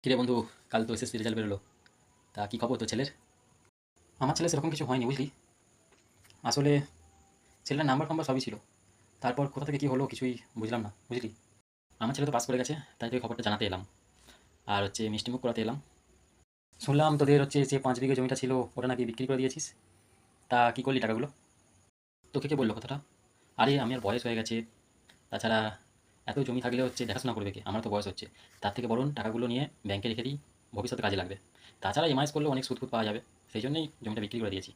কিরে বন্ধু, কাল তো এসএসসি রেজাল্ট বেরোলো। তা কি খবর তোর ছেলের? আমার ছেলে সেরকম কিছু হয়নি বুঝলি। আসলে ছেলের নাম্বার ফাম্বার সবই ছিল, তারপর কোথা থেকে কি হলো কিছুই বুঝলাম না বুঝলি। আমার ছেলে তো পাস করে গেছে, তাই তোকে খবরটা জানাতে এলাম। আর হচ্ছে মিষ্টিমুখ করাতে এলাম। শুনলাম তোদের হচ্ছে যে 5 বিঘে জমিটা ছিল ওটা নাকি বিক্রি করে দিয়েছিস। তা কি করলি টাকাগুলো? তোকে কে বললো কথাটা? আরে আমি আর বয়স হয়ে গেছে, তাছাড়া এত জমি থাকলে হচ্ছে দেখাশোনা করবে কে, আমার তো বয়স হচ্ছে। তার থেকে বরং টাকাগুলো নিয়ে ব্যাংকে রেখে দিই, ভবিষ্যতে কাজে লাগবে। তাছাড়া এমআইএস করলে অনেক সুদ ফুদ পাওয়া যাবে, সেই জন্যই জমিটা বিক্রি করে দিয়েছি।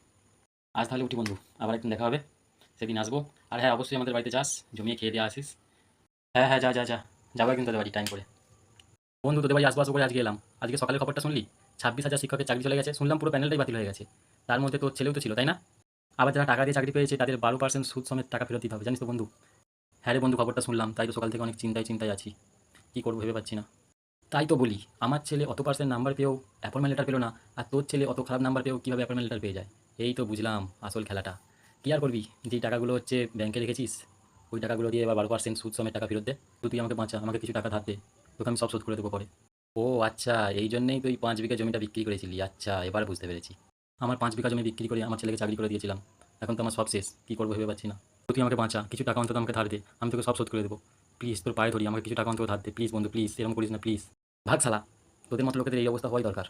আজ তাহলে উঠি বন্ধু, আবার একদিন দেখা হবে, সেদিন আসবো। আর হ্যাঁ, অবশ্যই আমাদের বাড়িতে যাস, জমিয়ে খেয়ে দিয়ে আসিস। হ্যাঁ হ্যাঁ, যা যা যা, যাবো একদিন তোদের বাড়ি টাইম করে। বন্ধু তোদের বাড়ি আসবো আসবো করে আজকে এলাম। আজকে সকালে খবরটা শুনলি? 26,000 শিক্ষকের চাকরি চলে গেছে, শুনলাম পুরো প্যানেলটাই বাতিল হয়ে গেছে। তার মধ্যে তোর ছেলেও তো ছিল তাই না? আবার যারা টাকা দিয়ে চাকরি পেয়েছে তাদের 12% সুদ সমেত টাকা ফেরত দিতে হবে, জানিস তো বন্ধু। হ্যাঁ রে বন্ধু, খবরটা শুনলাম, তাই তো সকাল থেকে অনেক চিন্তায় চিন্তায় আছি, কী করবো ভেবে পাচ্ছি না। তাই তো বলি, আমার ছেলে অত পার্সেন্ট নাম্বার পেয়েও অ্যাপয়েন্টমেন্ট লেটার পেলো না, আর তোর ছেলে অত খারাপ নাম্বার পেয়েও কীভাবে অ্যাপয়েন্টমেন্ট লেটার পেয়ে যায়। এই তো বুঝলাম আসল খেলাটা। কী আর করবি, যেই টাকাগুলো হচ্ছে ব্যাংকে রেখেছিস, ওই টাকাগুলো দিয়ে এবার 12% সুদ সমেত টাকা ফেরত দে। তুই আমাকে বাঁচা, আমাকে কিছু টাকা ধার দে, তোকে আমি সব শোধ করে দেবো পরে। ও আচ্ছা, এই জন্যই তুই 5 বিঘা জমিটা বিক্রি করেছিলি, আচ্ছা এবার বুঝতে পেরেছি। আমার 5 বিঘা জমি বিক্রি করে আমার ছেলেকে চাকরি করে দিয়েছিলাম, এখন তো আমার সব শেষ, কী করবো ভেবে পাচ্ছি না। তো তুই আমাকে বাঁচা, কিছু টাকা অন্তত আমাকে ধার দে, আমি তোকে সব শোধ করে দেবো। প্লিজ তোর পায়ে ধরি, আমাকে কিছু টাকা অন্তত ধার দে প্লিজ বন্ধু, প্লিজ এরকম করিস না প্লিজ। ভাগ শালা, তোদের মতো লোকেদের এই অবস্থা হওয়াই দরকার।